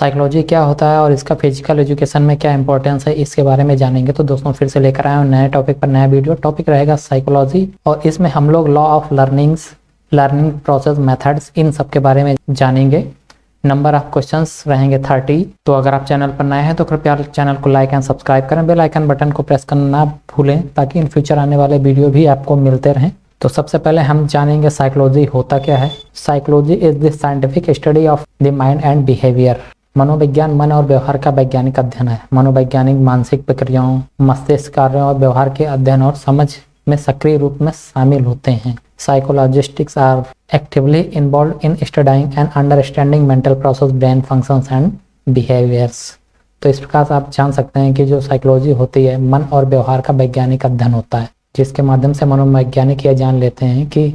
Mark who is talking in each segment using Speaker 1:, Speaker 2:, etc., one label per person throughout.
Speaker 1: Psychology क्या होता है और इसका फिजिकल एजुकेशन में क्या इंपॉर्टेंस है, इसके बारे में जानेंगे। तो दोस्तों फिर से लेकर आए हैं नए टॉपिक पर नया वीडियो। टॉपिक रहेगा साइकोलॉजी और इसमें हम लोग law of learning process, methods, इन सब के बारे में जानेंगे। नंबर ऑफ क्वेश्चंस रहेंगे 30। तो अगर आप चैनल पर नए हैं तो कृपया चैनल को लाइक एंड सब्सक्राइब करें, बेल आइकन बटन को प्रेस करना ना भूलें ताकि इन फ्यूचर आने वाले वीडियो भी आपको मिलते रहें। तो सबसे पहले हम जानेंगे साइकोलॉजी होता क्या है। Psychology is the scientific study of the mind and behaviour. मनोविज्ञान मन और व्यवहार का वैज्ञानिक अध्ययन है। मनोवैज्ञानिक मानसिक प्रक्रियाओं, मस्तिष्क कार्यों और व्यवहार के अध्ययन और समझ में सक्रिय रूप में शामिल होते हैं। Psychologists are actively involved in studying and understanding mental process, brain functions and behaviors। तो इस प्रकार से आप जान सकते हैं कि जो साइकोलॉजी होती है मन और व्यवहार का वैज्ञानिक अध्ययन होता है, जिसके माध्यम से मनोवैज्ञानिक यह जान लेते हैं कि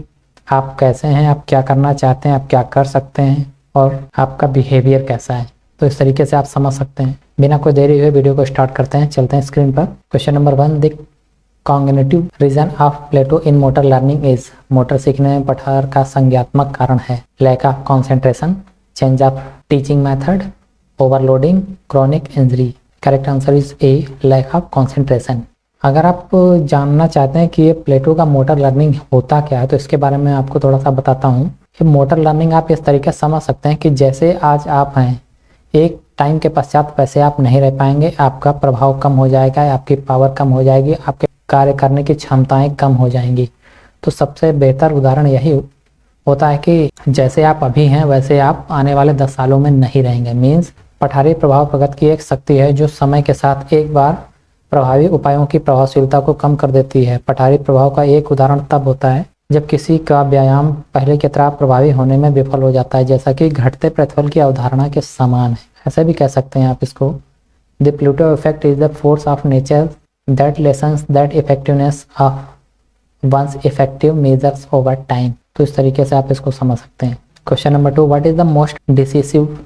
Speaker 1: आप कैसे हैं, आप क्या करना चाहते हैं, आप क्या कर सकते हैं और आपका बिहेवियर कैसा है। तो इस तरीके से आप समझ सकते हैं। बिना कोई देरी हुए वीडियो को स्टार्ट करते हैं, चलते हैं स्क्रीन पर। Question number 1, the cognitive reason of plateau in motor learning is. Motor सीखने में पठार का संज्ञात्मक कारण है lack of concentration, change of teaching method, overloading, chronic injury. Correct answer is A, lack of concentration. अगर आप जानना चाहते हैं कि ये प्लेटो का मोटर लर्निंग होता क्या है तो इसके बारे में आपको थोड़ा सा बताता हूँ कि मोटर लर्निंग आप इस तरीके से समझ सकते हैं कि जैसे आज आप हैं, एक टाइम के पश्चात वैसे आप नहीं रह पाएंगे, आपका प्रभाव कम हो जाएगा, आपकी पावर कम हो जाएगी, आपके कार्य करने की क्षमताएं कम हो जाएंगी। तो सबसे बेहतर उदाहरण यही होता है कि जैसे आप अभी हैं वैसे आप आने वाले 10 सालों में नहीं रहेंगे। मीन्स पठारी प्रभाव प्रगति की एक शक्ति है जो समय के साथ एक बार प्रभावी उपायों की प्रभावशीलता को कम कर देती है। पठारी प्रभाव का एक उदाहरण तब होता है जब किसी का व्यायाम पहले की तरह प्रभावी होने में विफल हो जाता है, जैसा कि घटते प्रतिफल की अवधारणा के समान है। ऐसे भी कह सकते हैं आप इसको। The Pluto effect is the force of nature that lessens that effectiveness of one's effective measures over time। तो इस तरीके से आप इसको समझ सकते हैं। Question number 2, what is the most decisive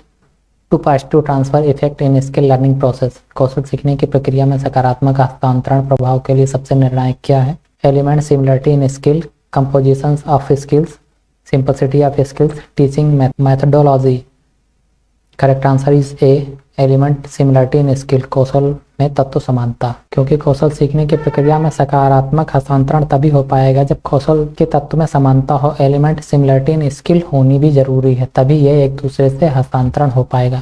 Speaker 1: to positive transfer effect in skill learning process. कौशल सीखने की प्रक्रिया में सकारात्मक हस्तांतरण प्रभाव के लिए सबसे निर्णायक क्या है। Element similarity in skill, composition of skills, simplicity of skills, teaching methodology. Correct answer is A, element similarity in skill. कौशल में तत्व समानता, क्योंकि कौशल सीखने की प्रक्रिया में सकारात्मक हस्तांतरण तभी हो पाएगा जब कौशल के तत्व में समानता हो। एलिमेंट सिमिलरिटी इन स्किल होनी भी जरूरी है, तभी ये एक दूसरे से हस्तांतरण हो पाएगा,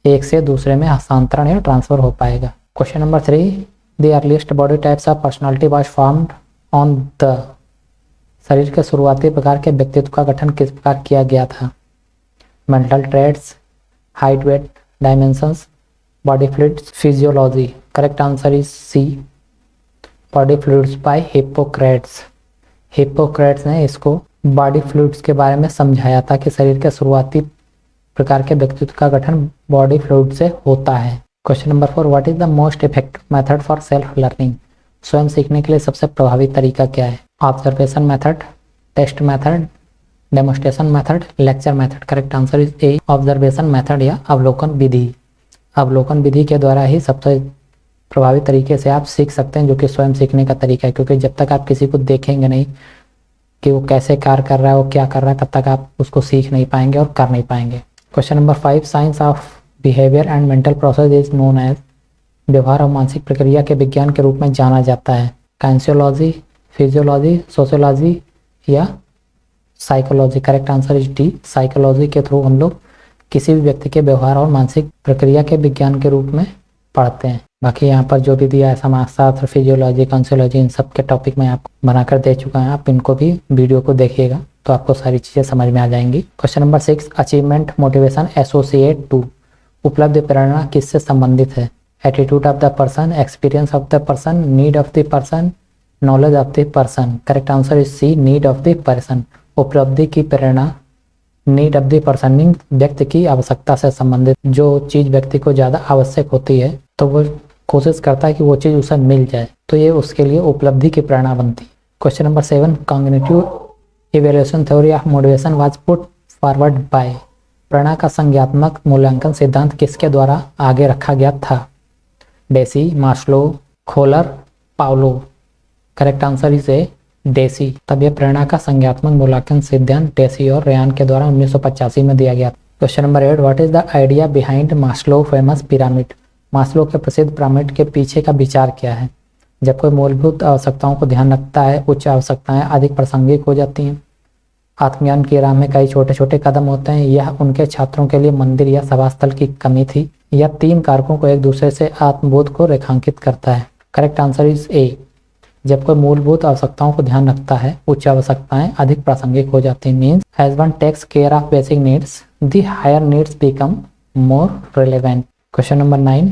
Speaker 1: एक से दूसरे में हस्तांतरण या ट्रांसफर हो पाएगा। Question number 3, the earliest body types of personality was formed on the. शरीर के शुरुआती प्रकार के व्यक्तित्व का गठन किस प्रकार किया गया था। Mental traits, height, weight, dimensions, body fluids, physiology. Correct answer is C, body fluids by Hippocrates. Hippocrates ने इसको बॉडी फ्लूइड्स के बारे में समझाया था कि शरीर के शुरुआती प्रकार के व्यक्तित्व का गठन बॉडी फ्लूइड से होता है। Question number 4, what is the most effective method for self learning. स्वयं सीखने के लिए सबसे प्रभावी तरीका क्या है। Observation method, test method, demonstration method, lecture method. Correct answer is A, observation method या अवलोकन विधि। अवलोकन विधि के द्वारा ही सबसे प्रभावी तरीके से आप सीख सकते हैं, जो कि स्वयं सीखने का तरीका है। क्योंकि जब तक आप किसी को देखेंगे नहीं कि वो कैसे कार्य कर रहा है, वो क्या कर रहा है, तब तक आप उसको सीख नहीं पाएंगे और कर नहीं पाएंगे। Question number 5, science of behaviour and mental process is known as. व्यवहार और मानसिक प्रक्रिया के विज्ञान के रूप में जाना जाता है। काइंसियोलॉजी, फिजियोलॉजी, सोशियोलॉजी या psychology. Correct answer is D, psychology के थ्रू हम लोग किसी भी व्यक्ति के व्यवहार और मानसिक प्रक्रिया के विज्ञान के रूप में पढ़ते हैं। बाकी यहाँ पर जो भी दिया है समाजशास्त्र, फिजियोलॉजी, काइंसियोलॉजी, इन सब के टॉपिक मैं आपको बनाकर दे चुका हूँ। आप इनको भी वीडियो को देखिएगा तो आपको सारी चीज़ें समझ में आ जाएंगी। Question number 6, achievement motivation associate to. उपलब्ध प्रेरणा किससे संबंधित है। Attitude of the person, experience of the person, need of the person, knowledge of the person. Correct answer is C, need of the person. उपलब्धि की प्रेरणा need of the person mean व्यक्ति की आवश्यकता से संबंधित। जो चीज़ व्यक्ति को ज़्यादा आवश्यक होती है तो वो कोशिश करता है कि वो चीज़ उसे मिल जाए, तो ये उसके लिए उपलब्धि की प्रेरणा बनती है। Question number 7, cognitive evaluation theory of motivation was put forward by. प्रेरणा का संज्ञात्मक मूल्यांकन सिद्धांत किसके द्वारा आगे रखा गया था। Deci, Maslow, Kohler, Paulo. Correct answer is A, Deci. तब यह प्रेरणा का संज्ञात्मक मूल्यांकन सिद्धांत डेसी और रेयान के द्वारा 1985 में दिया गया। Question number 8, what is the idea behind Maslow famous pyramid? Maslow के प्रसिद्ध पिरामिड के पीछे का विचार क्या है? जब कोई मूलभूत आवश्यकताओं को ध्यान रखता है, उच्च आवश्यकताएं अधिक प्रासंगिक हो जाती हैं। आत्मज्ञान की राह में कई छोटे छोटे कदम होते हैं। यह उनके छात्रों के लिए मंदिर या सभा स्थल की कमी थी। यह 3 कारकों को एक दूसरे से आत्मबोध को रेखांकित करता है। करेक्ट आंसर इज ए। जब कोई मूलभूत आवश्यकताओं को ध्यान रखता है, उच्च आवश्यकताएं अधिक प्रासंगिक हो जाती हैं। Means as one takes care of basic needs, the higher needs become more relevant. Question number 9,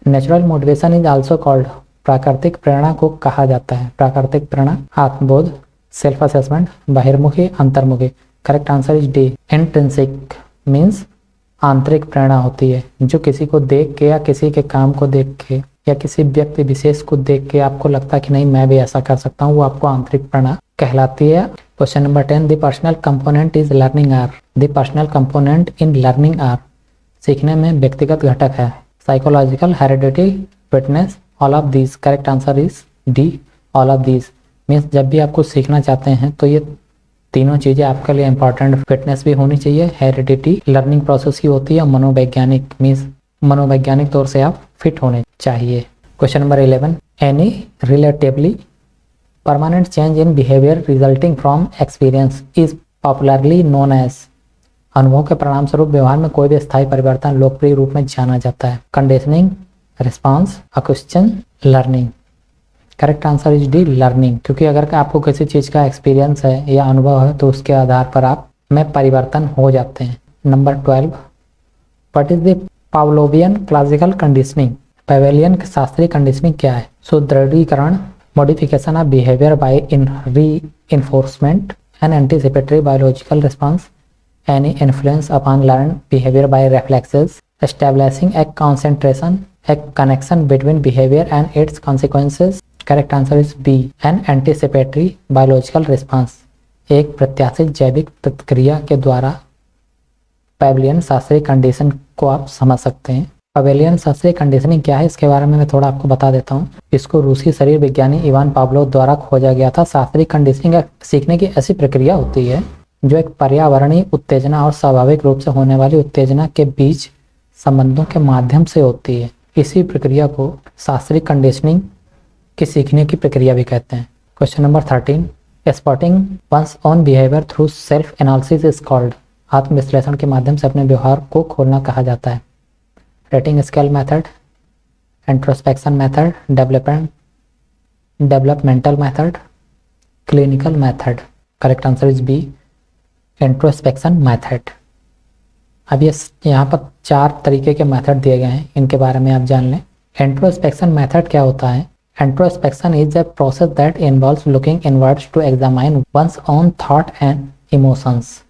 Speaker 1: natural motivation is also called? प्राकृतिक प्रेरणा को कहा जाता है। प्राकृतिक प्रेरणा आत्मबोध, सेल्फ असेसमेंट, बहिर्मुखी, अंतर्मुखी। Correct answer is D, intrinsic. Means आंतरिक प्रेरणा होती है, जो किसी को देख के या किसी के काम को देख के या किसी व्यक्ति विशेष को देख के आपको लगता है कि नहीं मैं भी ऐसा कर सकता हूँ, वो आपको आंतरिक प्रेरणा कहलाती है। Question number 10, the personal component is learning are? The personal component in learning are, सीखने में व्यक्तिगत घटक है। Psychological, heredity, fitness, all of these. Correct answer is D, all of these. Means जब भी आप कुछ सीखना चाहते हैं तो ये तीनों चीज़ें आपके लिए इंपॉर्टेंट। फिटनेस भी होनी चाहिए, हेरिडिटी लर्निंग प्रोसेस की होती है, मनोवैज्ञानिक मीन्स मनोवैज्ञानिक तौर से आप फिट होने चाहिए। Question number 11, any relatively permanent change in behaviour resulting from experience is popularly known as? अनुभव के परिणाम स्वरूप व्यवहार में कोई भी स्थायी परिवर्तन लोकप्रिय रूप में जाना जाता है। Conditioning, response, equation, learning. Correct answer is D, learning. क्योंकि अगर आपको किसी चीज़ का एक्सपीरियंस है या अनुभव है तो उसके आधार पर आप में परिवर्तन हो जाते हैं। Number 12, what is the Pavlovian classical conditioning? Pavlovian शास्त्रीय कंडीशनिंग क्या है? सुदृढ़ीकरण, modification of behaviour by reinforcement, an anticipatory biological response, any influence upon learn behaviour by reflexes, establishing a concentration, a connection between behaviour and its consequences. Correct answer is B, an anticipatory biological response. एक प्रत्याशित जैविक प्रतिक्रिया के द्वारा पावेलियन शास्त्रीय condition को आप समझ सकते हैं। पावेलियन शास्त्रीय कंडीशनिंग क्या है, इसके बारे में मैं थोड़ा आपको बता देता हूँ। इसको रूसी शरीर विज्ञानी इवान पावलोव द्वारा खोजा गया था। शास्त्रीय कंडीशनिंग सीखने की ऐसी प्रक्रिया होती है जो एक पर्यावरणीय उत्तेजना और स्वाभाविक रूप से होने वाली उत्तेजना के बीच संबंधों के माध्यम से होती है। इसी प्रक्रिया को शास्त्रीय कंडीशनिंग की सीखने की प्रक्रिया भी कहते हैं। Question number 13, spotting one's on behaviour through self analysis is called? आत्मविश्लेषण के माध्यम से अपने व्यवहार को खोलना कहा जाता है। Rating scale method, introspection method, developmental method, clinical method. Correct answer is B, introspection method. अब ये यहाँ पर 4 तरीके के मेथड दिए गए हैं, इनके बारे में आप जान लें। इंट्रोस्पेक्शन मेथड क्या होता है? Introspection is a process that involves looking inwards to examine one's own thought and emotions.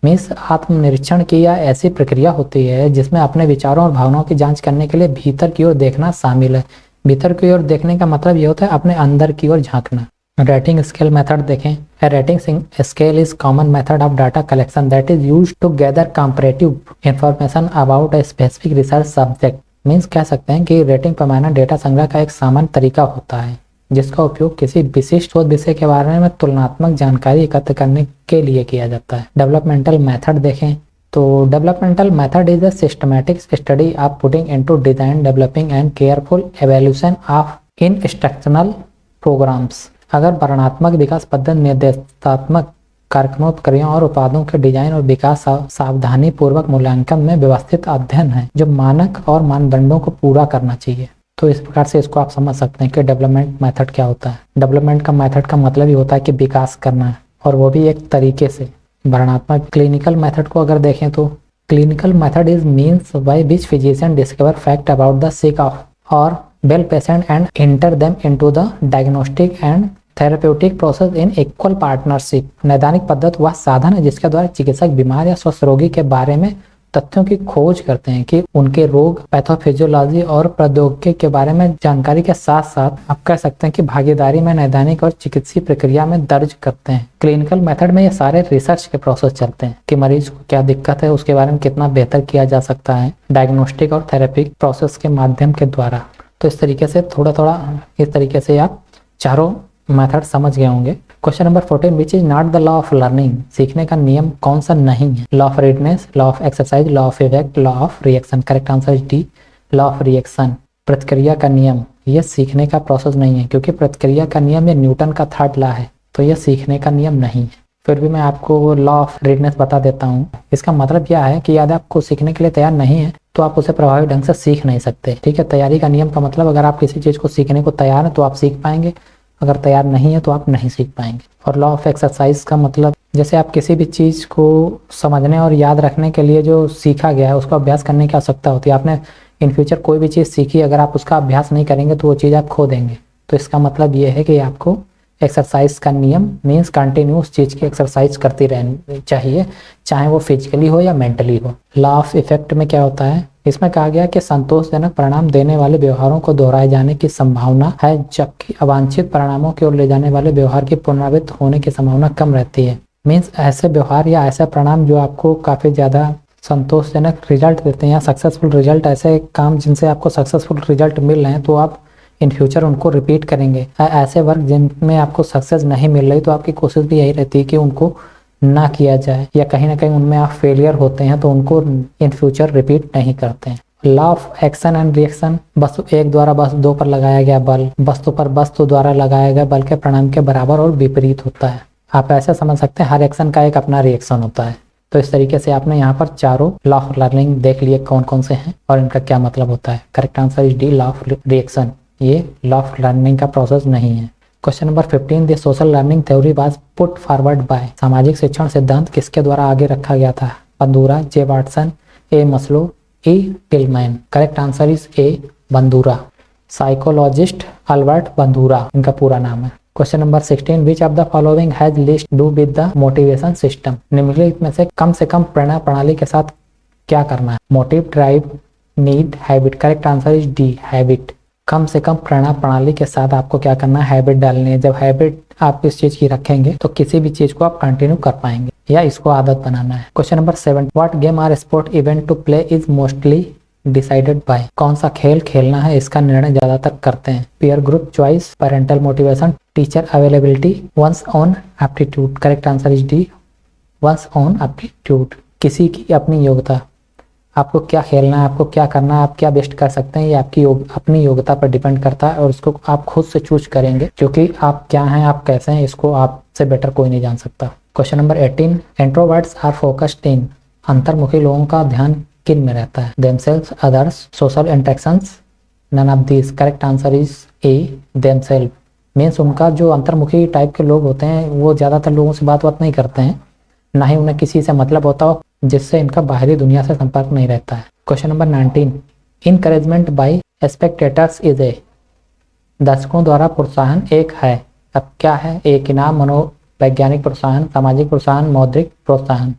Speaker 1: Means आत्मनिरीक्षण की यह ऐसी प्रक्रिया होती है जिसमें अपने विचारों और भावनाओं की जांच करने के लिए भीतर की ओर देखना शामिल है। भीतर की ओर देखने का मतलब ये होता है अपने अंदर की ओर झांकना। रेटिंग स्केल मेथड देखें। A rating scale is common method of data collection that is used to gather comparative information about a specific research subject. Means कह सकते हैं कि रेटिंग पैमाना डेटा संग्रह का एक सामान्य तरीका होता है जिसका उपयोग किसी विशिष्ट शोध विषय के बारे में तुलनात्मक जानकारी एकत्र करने के लिए किया जाता है। डेवलपमेंटल मेथड देखें तो developmental method is a systematic study of putting into design, developing and careful evaluation of instructional programmes. अगर वर्णनात्मक विकास पद्धति निर्देशात्मक कार्यक्रमों, प्रक्रियाओं और उत्पादों के डिजाइन और विकास सावधानी पूर्वक मूल्यांकन में व्यवस्थित अध्ययन है जो मानक और मानदंडों को पूरा करना चाहिए। तो इस प्रकार से इसको आप समझ सकते हैं कि डेवलपमेंट मेथड क्या होता है। डेवलपमेंट का मेथड का मतलब ही होता है कि विकास करना है, और वो भी एक तरीके से वर्णनात्मक। क्लिनिकल मेथड को अगर देखें तो clinical method is means by which physician discover fact about the sick of or well patient and enter them into the diagnostic and therapeutic process in equal partnership. नैदानिक पद्धति वह साधन है जिसके द्वारा चिकित्सक बीमार या स्वस्थ रोगी के बारे में तथ्यों की खोज करते हैं कि उनके रोग, पैथोफिजियोलॉजी और प्रौद्योगिकी के बारे में जानकारी के साथ साथ आप कह सकते हैं कि भागीदारी में नैदानिक और चिकित्सीय प्रक्रिया में दर्ज करते हैं। क्लिनिकल मेथड में ये सारे रिसर्च के प्रोसेस चलते हैं कि मरीज को क्या दिक्कत है, उसके बारे में कितना बेहतर किया जा सकता है डायग्नोस्टिक और थेरेपिक प्रोसेस के माध्यम के द्वारा। तो इस तरीके से थोड़ा थोड़ा इस तरीके से आप चारों मेथड समझ गए होंगे। Question number 14, which is not the law of learning, सीखने का नियम कौन सा नहीं है? Law of redness, law of exercise, law of effect, law of reaction. Correct answer is D, law of reaction. प्रतिक्रिया का नियम, यह सीखने का प्रोसेस नहीं है, क्योंकि प्रतिक्रिया का नियम ये न्यूटन का थर्ड लॉ है, तो यह सीखने का नियम नहीं है। फिर भी मैं आपको लॉ ऑफ रेडनेस बता देता हूँ। इसका मतलब यह है कि यदि आपको सीखने के लिए तैयार नहीं है तो आप उसे प्रभावी ढंग से सीख नहीं सकते। ठीक है, तैयारी का नियम का मतलब अगर आप किसी चीज़ को सीखने को तैयार हैं तो आप सीख पाएंगे, अगर तैयार नहीं है तो आप नहीं सीख पाएंगे। और लॉ ऑफ एक्सरसाइज का मतलब जैसे आप किसी भी चीज़ को समझने और याद रखने के लिए जो सीखा गया है उसको अभ्यास करने की आवश्यकता होती है। आपने इन फ्यूचर कोई भी चीज़ सीखी, अगर आप उसका अभ्यास नहीं करेंगे तो वो चीज़ आप खो देंगे। तो इसका मतलब ये है कि आपको एक्सरसाइज का नियम मीन्स कंटिन्यू उस चीज़ की एक्सरसाइज करती रहनी चाहिए, चाहे वो फिजिकली हो या मेंटली हो। लॉ ऑफ इफेक्ट में क्या होता है? इसमें कहा गया कि संतोषजनक परिणाम देने वाले व्यवहारों को दोहराए जाने की संभावना है, जबकि अवांछित परिणामों की ओर ले जाने वाले व्यवहार की पुनरावृत्ति होने की संभावना कम रहती है। मीन्स ऐसे व्यवहार या ऐसे परिणाम जो आपको काफ़ी ज़्यादा संतोषजनक रिजल्ट देते हैं या सक्सेसफुल रिजल्ट, ऐसे काम जिनसे आपको सक्सेसफुल रिजल्ट मिल रहे हैं तो आप इन फ्यूचर उनको रिपीट करेंगे। ऐसे वर्क जिनमें आपको सक्सेस नहीं मिल रही तो आपकी कोशिश भी यही रहती है कि उनको ना किया जाए, या कहीं ना कहीं उनमें आप फेलियर होते हैं तो उनको इन फ्यूचर रिपीट नहीं करते हैं। Law of action and reaction, वस्तु एक द्वारा वस्तु दो पर लगाया गया बल वस्तु पर वस्तु द्वारा लगाया गया बल के परिणाम के बराबर और विपरीत होता है। आप ऐसा समझ सकते हैं हर एक्शन का एक अपना रिएक्शन होता है। तो इस तरीके से आपने यहाँ पर चारों लॉ ऑफ लर्निंग देख लिए कौन कौन से हैं और इनका क्या मतलब होता है। Correct answer is D, law of reaction. ये लॉ ऑफ लर्निंग का प्रोसेस नहीं है। Question number 15, the social learning theory was put forward by, सामाजिक शिक्षण सिद्धांत किसके द्वारा आगे रखा गया था? Bandura, J Watson, A Maslow, A Tillman. Correct answer is A Bandura. Psychologist Albert Bandura इनका पूरा नाम है। Question number 16, which of the following has least do with the motivation system, निम्नलिखित में से कम प्रेरणा प्रणाली के साथ क्या करना है? Motive, drive, need, habit. Correct answer is D, habit. कम से कम प्रेरणा प्रणाली के साथ आपको क्या करना है? हैबिट डालनी है। जब हैबिट आप इस चीज की रखेंगे तो किसी भी चीज को आप कंटिन्यू कर पाएंगे या इसको आदत बनाना है। Question number 7, what game or sport event to play is mostly decided by, कौन सा खेल खेलना है इसका निर्णय ज्यादातर करते हैं? Peer group choice, parental motivation, teacher availability, one's on aptitude. Correct answer is D, one's on aptitude. किसी की अपनी योग्यता, आपको क्या खेलना है, आपको क्या करना है, आप क्या बेस्ट कर सकते हैं, ये आपकी अपनी योग्यता पर डिपेंड करता है और उसको आप खुद से चूज करेंगे, क्योंकि आप क्या हैं, आप कैसे हैं, इसको आपसे बेटर कोई नहीं जान सकता। Question number 18, introverts are focused in, अंतर्मुखी लोगों का ध्यान किन में रहता है? Themselves, others, social interactions, none of this. Correct answer is A, themselves. Means उनका जो अंतर्मुखी टाइप के लोग होते हैं वो ज्यादातर लोगों से बात नहीं करते हैं, ना ही उन्हें किसी से मतलब होता हो जिससे इनका बाहरी दुनिया से संपर्क नहीं रहता है। Question number 19, encouragement by spectators is A, दर्शकों द्वारा प्रोत्साहन एक है। अब क्या है? एक इनाम, मनोवैज्ञानिक प्रोत्साहन, सामाजिक प्रोत्साहन, मौद्रिक प्रोत्साहन।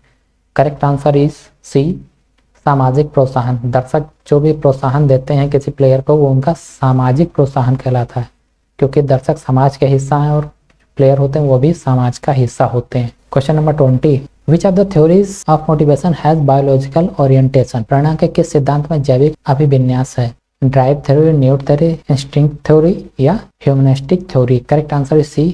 Speaker 1: करेक्ट आंसर इज सी, सामाजिक प्रोत्साहन। दर्शक जो भी प्रोत्साहन देते हैं किसी प्लेयर को वो उनका सामाजिक प्रोत्साहन कहलाता है, क्योंकि दर्शक समाज के हिस्सा हैं और प्लेयर होते हैं वो भी समाज का हिस्सा होते हैं। Question number 20, which of the theories of motivation has biological orientation, प्रेरणा के किस सिद्धांत में जैविक अभिविन्यास है? Drive theory, newt theory, instinct theory या humanistic theory. Correct answer is C,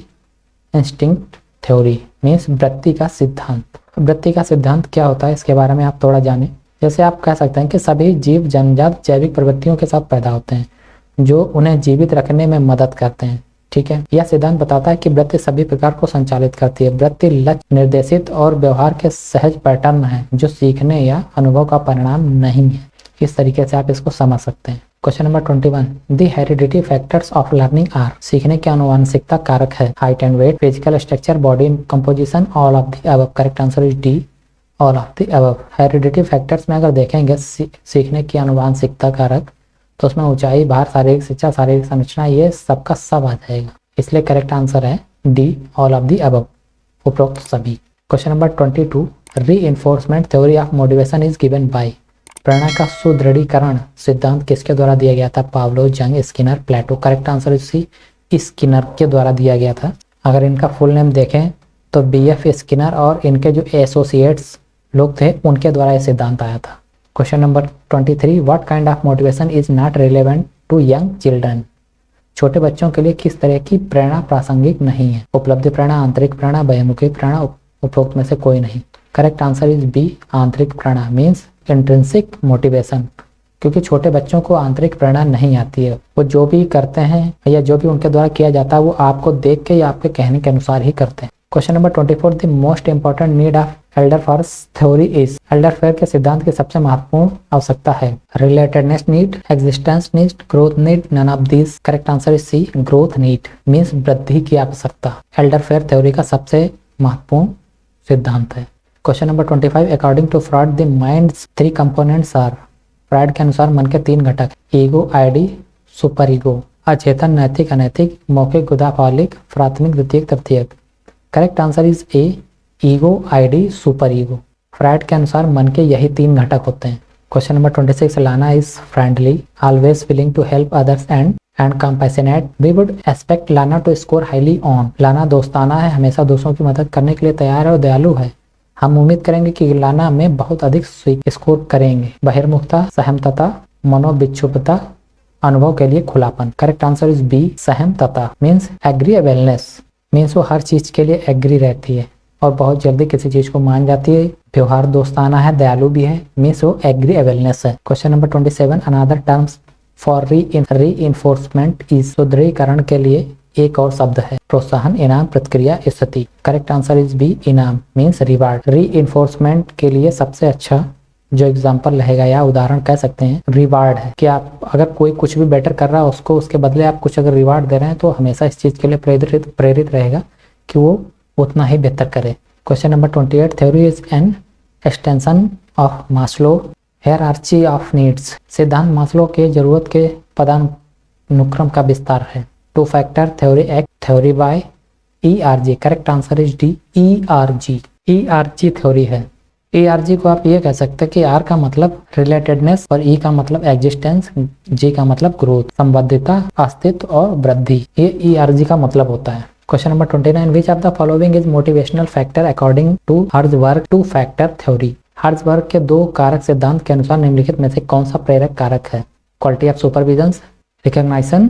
Speaker 1: instinct theory means वृत्ति का सिद्धांत। वृत्ति का सिद्धांत क्या होता है इसके बारे में आप थोड़ा जानें। जैसे आप कह सकते हैं कि सभी जीव जन्मजात जैविक प्रवृत्तियों के साथ पैदा होते हैं जो उन्हें जीवित रखने में मदद करते हैं। ठीक है, यह सिद्धांत बताता है कि वृत्ति सभी प्रकार को संचालित करती है। वृत्ति लक्ष्य निर्देशित और व्यवहार के सहज पैटर्न है जो सीखने या अनुभव का परिणाम नहीं है। इस तरीके से आप इसको समझ सकते हैं। Question number 21, the heredity factors of learning are, सीखने के आनुवंशिकता कारक है। Height and weight, physical structure, body composition, all of the above. Correct answer is D, all of the above. Heredity factors में अगर देखेंगे सीखने की आनुवंशिकता कारक, तो उसमें ऊंचाई, भार, शारीरिक शिक्षा, शारीरिक संरचना, ये सबका सब आ जाएगा। इसलिए करेक्ट आंसर है D, all of the above, उपरोक्त सभी। Question number 22, reinforcement theory of motivation is given by, प्रेरणा का सुदृढ़ीकरण सिद्धांत किसके द्वारा दिया गया था? Pavlov, Jung, Skinner, Plato. Correct answer is C, Skinner के द्वारा दिया गया था। अगर इनका फुल नेम देखें तो BF स्किनर और इनके जो एसोसिएट्स लोग थे उनके द्वारा यह सिद्धांत आया था। Question number 23, what kind of motivation is not relevant to young children, छोटे बच्चों के लिए किस तरह की प्रेरणा प्रासंगिक नहीं है? उपलब्धि प्रेरणा, आंतरिक प्रेरणा, बहिर्मुखी प्रेरणा, उपरोक्त में से कोई नहीं। करेक्ट आंसर इज बी, आंतरिक प्रेरणा मीन्स इंट्रिंसिक मोटिवेशन, क्योंकि छोटे बच्चों को आंतरिक प्रेरणा नहीं आती है। वो जो भी करते हैं या जो भी उनके द्वारा किया जाता है वो आपको देख के या आपके कहने के अनुसार ही करते हैं। Question number 24, the most important need of Alderfer's theory is. Alderfer के सिद्धांत की सबसे महत्वपूर्ण आवश्यकता है? Relatedness need, existence need, growth need, none of this. Correct answer is C, growth need means वृद्धि की आवश्यकता एल्डरफेयर थ्योरी का सबसे महत्वपूर्ण सिद्धांत है। Question number 25, according to Freud the mind's 3 components are. Freud के अनुसार मन के 3 घटक, ईगो, आईडी, सुपर ईगो। अचेतन, नैतिक, अनैतिक, मौखिक, गुदाफालिक, प्राथमिक, द्वितीयक, तृतीयक। Correct answer is A, ego, ID, super ego. Freud के अनुसार मन के यही 3 घटक होते हैं। Question number 26, Lana is friendly, always willing to help others and compassionate. We would expect Lana to score highly on. Lana दोस्ताना है, हमेशा दूसरों की मदद करने के लिए तैयार है और दयालु है। हम उम्मीद करेंगे कि लाना में बहुत अधिक स्कोर करेंगे। बहिर्मुखता, सहमतता, मनोविक्षुब्धता, अनुभव के लिए खुलापन। करेक्ट आंसर इज बी, सहमतता मीन्स एग्रीएबलनेस मीन्स वो हर चीज के लिए एग्री रहती है और बहुत जल्दी किसी चीज को मान जाती है। व्यवहार दोस्ताना है, दयालु भी है मीन्स वो एग्रीएबलनेस है। Question number 27, another terms for reinforcement is. सुदृढ़ीकरण के लिए एक और शब्द है, प्रोत्साहन, इनाम, प्रतिक्रिया, स्थिति। करेक्ट आंसर इज बी, इनाम मीन्स रिवार्ड। रीइंफोर्समेंट के लिए सबसे अच्छा जो एग्जाम्पल रहेगा या उदाहरण कह सकते हैं रिवार्ड है, कि आप अगर कोई कुछ भी बेटर कर रहा है उसको उसके बदले आप कुछ अगर रिवार्ड दे रहे हैं तो हमेशा इस चीज के लिए प्रेरित रहेगा कि वो उतना ही बेहतर करे। Question number 28, theory is an extension of Maslow hierarchy of needs. सिद्धांत मास्लो के जरूरत के पदानुक्रम का विस्तार है। 2 factor theory act theory by ERG। Correct answer is D, ERG theory है। ERG को आप ये कह सकते हैं कि R का मतलब रिलेटेडनेस और E का मतलब एग्जिस्टेंस, G का मतलब ग्रोथ, संबद्धता, अस्तित्व और वृद्धि। ये ERG का मतलब होता है। Question number 29, which of the following is motivational factor according to Herzberg 2 factor theory. Herzberg के 2 कारक सिद्धांत के अनुसार निम्नलिखित में से कौन सा प्रेरक कारक है? क्वालिटी ऑफ सुपरविजन, रिकॉग्निशन,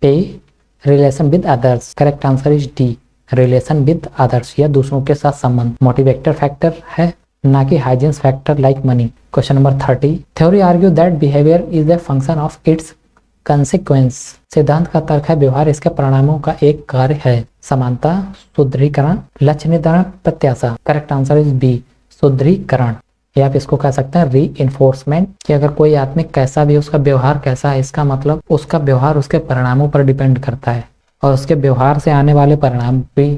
Speaker 1: पे, relation with others. Correct answer is D, relation with others या दूसरों के साथ संबंध। मोटिवेटर फैक्टर है ना कि hygienes factor like money. Question number 30, theory argue that behaviour is the function of its consequence. सिद्धांत का तर्क है व्यवहार इसके परिणामों का एक कार्य है। समानता, सुदृढ़ीकरण, लक्ष्य निर्धारण, प्रत्याशा। करेक्ट आंसर इज बी, सुदृढ़ीकरण या आप इसको कह सकते हैं रीइंफोर्समेंट, कि अगर कोई आदमी कैसा भी उसका व्यवहार कैसा है, इसका मतलब उसका व्यवहार उसके परिणामों पर डिपेंड करता है और उसके व्यवहार से आने वाले परिणाम भी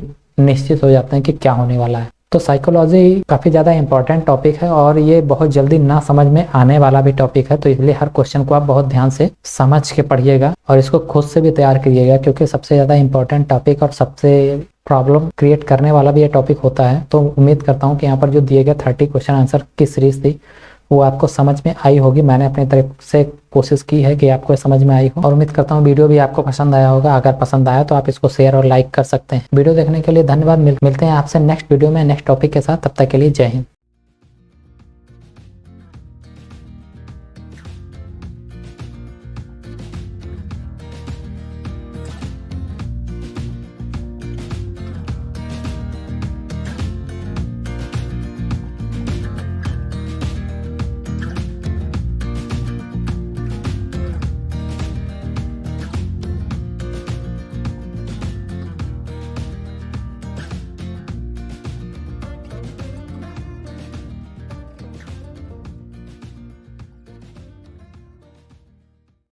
Speaker 1: निश्चित हो जाते हैं कि क्या होने वाला है। तो साइकोलॉजी काफी ज्यादा इंपॉर्टेंट टॉपिक है और ये बहुत जल्दी ना समझ में आने वाला भी टॉपिक है, तो इसलिए हर क्वेश्चन को आप बहुत ध्यान से समझ के पढ़िएगा और इसको खुद से भी तैयार करिएगा, क्योंकि सबसे ज्यादा इंपॉर्टेंट टॉपिक और सबसे प्रॉब्लम क्रिएट करने वाला भी ये टॉपिक होता है। तो उम्मीद करता हूँ कि यहाँ पर जो दिए गए 30 क्वेश्चन आंसर की सीरीज थी वो आपको समझ में आई होगी। मैंने अपनी तरफ से कोशिश की है कि आपको समझ में आई हो और उम्मीद करता हूँ वीडियो भी आपको पसंद आया होगा। अगर पसंद आया तो आप इसको शेयर और लाइक कर सकते हैं। वीडियो देखने के लिए धन्यवाद। मिलते हैं आपसे नेक्स्ट वीडियो में नेक्स्ट टॉपिक के साथ। तब तक के लिए जय हिंद।